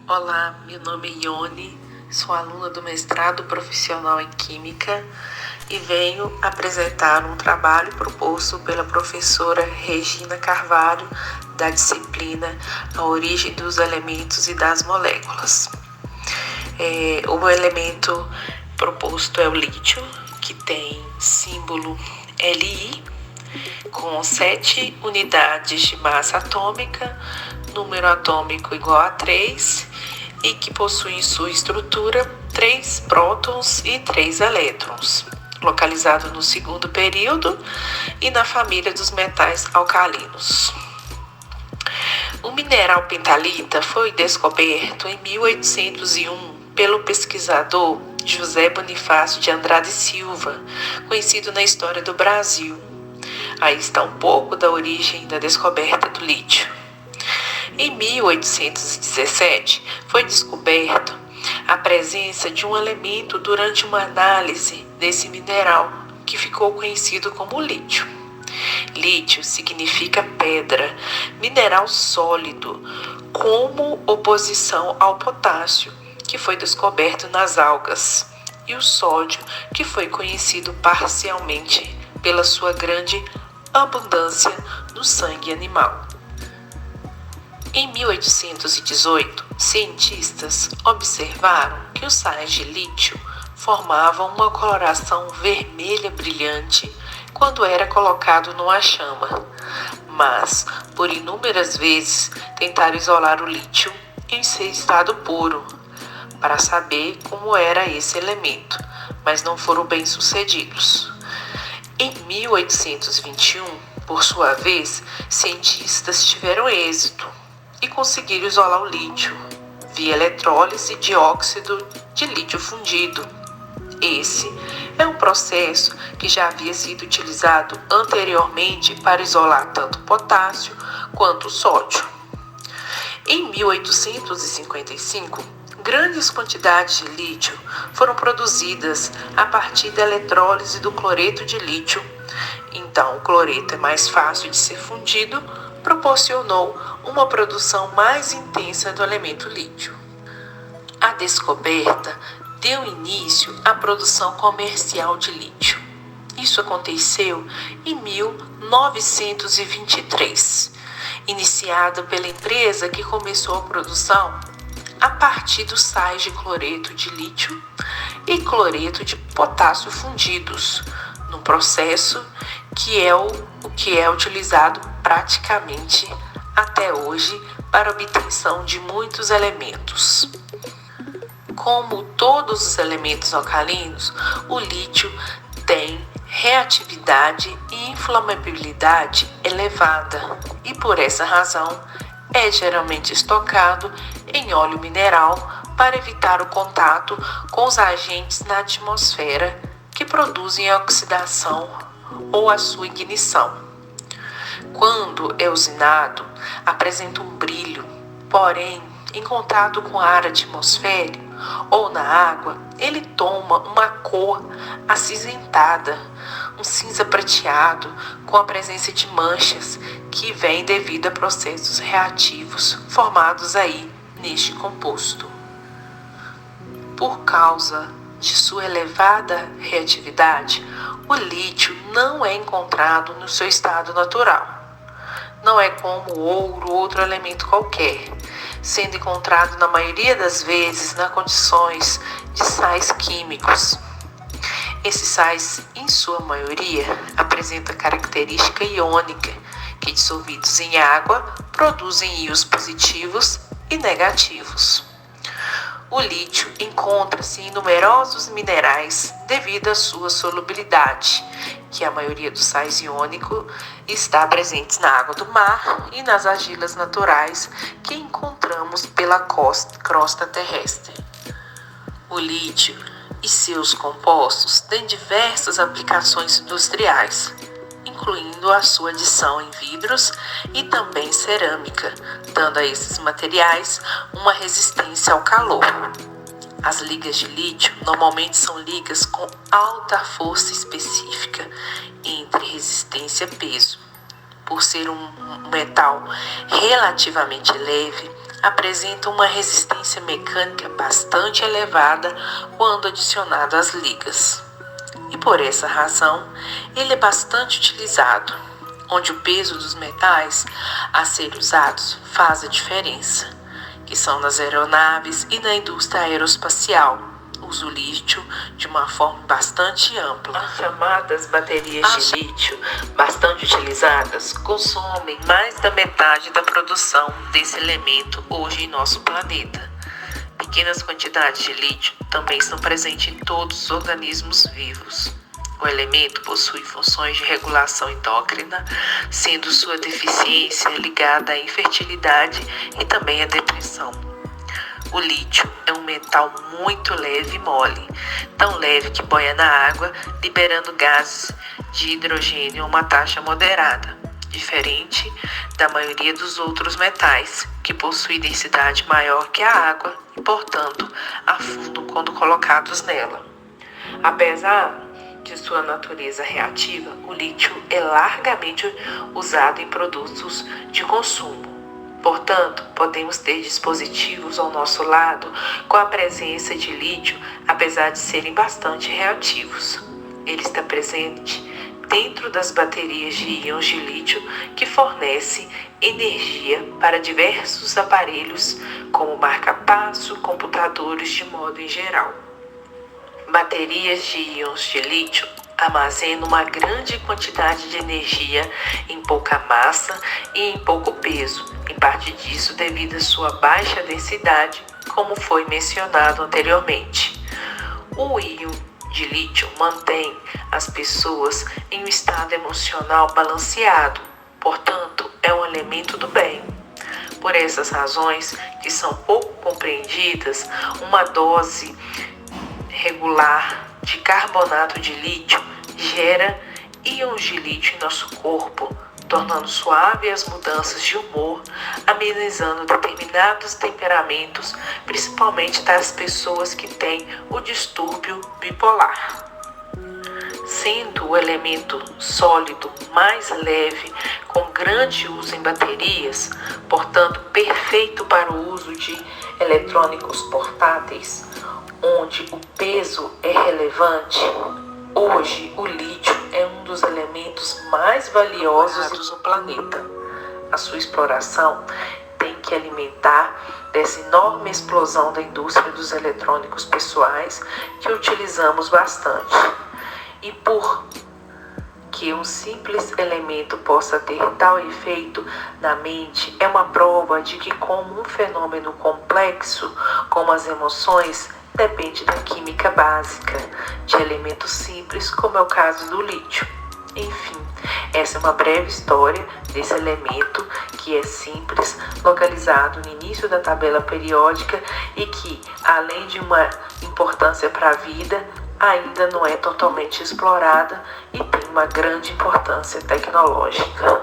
Olá, meu nome é Ione, sou aluna do mestrado profissional em Química e venho apresentar um trabalho proposto pela professora Regina Carvalho da disciplina A Origem dos Elementos e das Moléculas. O elemento proposto é o lítio, que tem símbolo Li, com 7 unidades de massa atômica, número atômico igual a 3, e que possui em sua estrutura 3 prótons e 3 elétrons, localizado no segundo período e na família dos metais alcalinos. O mineral pentalita foi descoberto em 1801 pelo pesquisador José Bonifácio de Andrade Silva, conhecido na história do Brasil. Aí está um pouco da origem da descoberta do lítio. Em 1817, foi descoberto a presença de um elemento durante uma análise desse mineral, que ficou conhecido como lítio. Lítio significa pedra, mineral sólido, como oposição ao potássio, que foi descoberto nas algas, e o sódio, que foi conhecido parcialmente pela sua grande abundância no sangue animal. Em 1818, cientistas observaram que os sais de lítio formavam uma coloração vermelha brilhante quando era colocado numa chama, mas por inúmeras vezes tentaram isolar o lítio em seu estado puro para saber como era esse elemento, mas não foram bem-sucedidos. Em 1821, por sua vez, cientistas tiveram êxito e conseguiram isolar o lítio via eletrólise de óxido de lítio fundido. Esse é um processo que já havia sido utilizado anteriormente para isolar tanto potássio quanto sódio. Em 1855, grandes quantidades de lítio foram produzidas a partir da eletrólise do cloreto de lítio. Então, o cloreto é mais fácil de ser fundido, proporcionou uma produção mais intensa do elemento lítio. A descoberta deu início à produção comercial de lítio. Isso aconteceu em 1923, iniciada pela empresa que começou a produção a partir dos sais de cloreto de lítio e cloreto de potássio fundidos, num processo que é utilizado praticamente até hoje para a obtenção de muitos elementos. Como todos os elementos alcalinos, o lítio tem reatividade e inflamabilidade elevada e, por essa razão, é geralmente estocado em óleo mineral para evitar o contato com os agentes na atmosfera que produzem a oxidação ou a sua ignição. Quando é usinado, apresenta um brilho, porém, em contato com o ar atmosférico ou na água, ele toma uma cor acinzentada, um cinza prateado, com a presença de manchas que vem devido a processos reativos formados aí neste composto. Por causa de sua elevada reatividade, o lítio não é encontrado no seu estado natural. Não é como ouro ou outro elemento qualquer, sendo encontrado na maioria das vezes nas condições de sais químicos. Esses sais, em sua maioria, apresentam característica iônica, que dissolvidos em água produzem íons positivos e negativos. O lítio encontra-se em numerosos minerais devido à sua solubilidade, que a maioria dos sais iônicos está presentes na água do mar e nas argilas naturais que encontramos pela crosta terrestre. O lítio e seus compostos têm diversas aplicações industriais, incluindo a sua adição em vidros e também cerâmica, dando a esses materiais uma resistência ao calor. As ligas de lítio normalmente são ligas com alta força específica entre resistência e peso. Por ser um metal relativamente leve, apresenta uma resistência mecânica bastante elevada quando adicionado às ligas. E por essa razão, ele é bastante utilizado, onde o peso dos metais a serem usados faz a diferença, que são nas aeronaves e na indústria aeroespacial. Usa o lítio de uma forma bastante ampla. As chamadas baterias de lítio, bastante utilizadas, consomem mais da metade da produção desse elemento hoje em nosso planeta. Pequenas quantidades de lítio também estão presentes em todos os organismos vivos. O elemento possui funções de regulação endócrina, sendo sua deficiência ligada à infertilidade e também à depressão. O lítio é um metal muito leve e mole, tão leve que boia na água, liberando gases de hidrogênio a uma taxa moderada, diferente da maioria dos outros metais, que possuem densidade maior que a água e, portanto, afundam quando colocados nela. Apesar de sua natureza reativa, o lítio é largamente usado em produtos de consumo. Portanto, podemos ter dispositivos ao nosso lado com a presença de lítio, apesar de serem bastante reativos. Ele está presente dentro das baterias de íons de lítio que fornece energia para diversos aparelhos, como marca-passo, computadores de modo em geral. Baterias de íons de lítio armazenam uma grande quantidade de energia em pouca massa e em pouco peso, em parte disso devido à sua baixa densidade, como foi mencionado anteriormente. O íon de lítio mantém as pessoas em um estado emocional balanceado, portanto, é um elemento do bem. Por essas razões, que são pouco compreendidas, uma dose regular de carbonato de lítio gera íons de lítio em nosso corpo, tornando suave as mudanças de humor, amenizando determinados temperamentos, principalmente das pessoas que têm o distúrbio bipolar. Sendo o elemento sólido mais leve, com grande uso em baterias, portanto perfeito para o uso de eletrônicos portáteis, onde o peso é relevante, hoje o lítio é um dos elementos mais valiosos do planeta. A sua exploração tem que alimentar dessa enorme explosão da indústria dos eletrônicos pessoais que utilizamos bastante. E por que um simples elemento possa ter tal efeito na mente é uma prova de que, como um fenômeno complexo, como as emoções, depende da química básica, de elementos simples, como é o caso do lítio. Enfim, essa é uma breve história desse elemento que é simples, localizado no início da tabela periódica e que, além de uma importância para a vida, ainda não é totalmente explorada e tem uma grande importância tecnológica.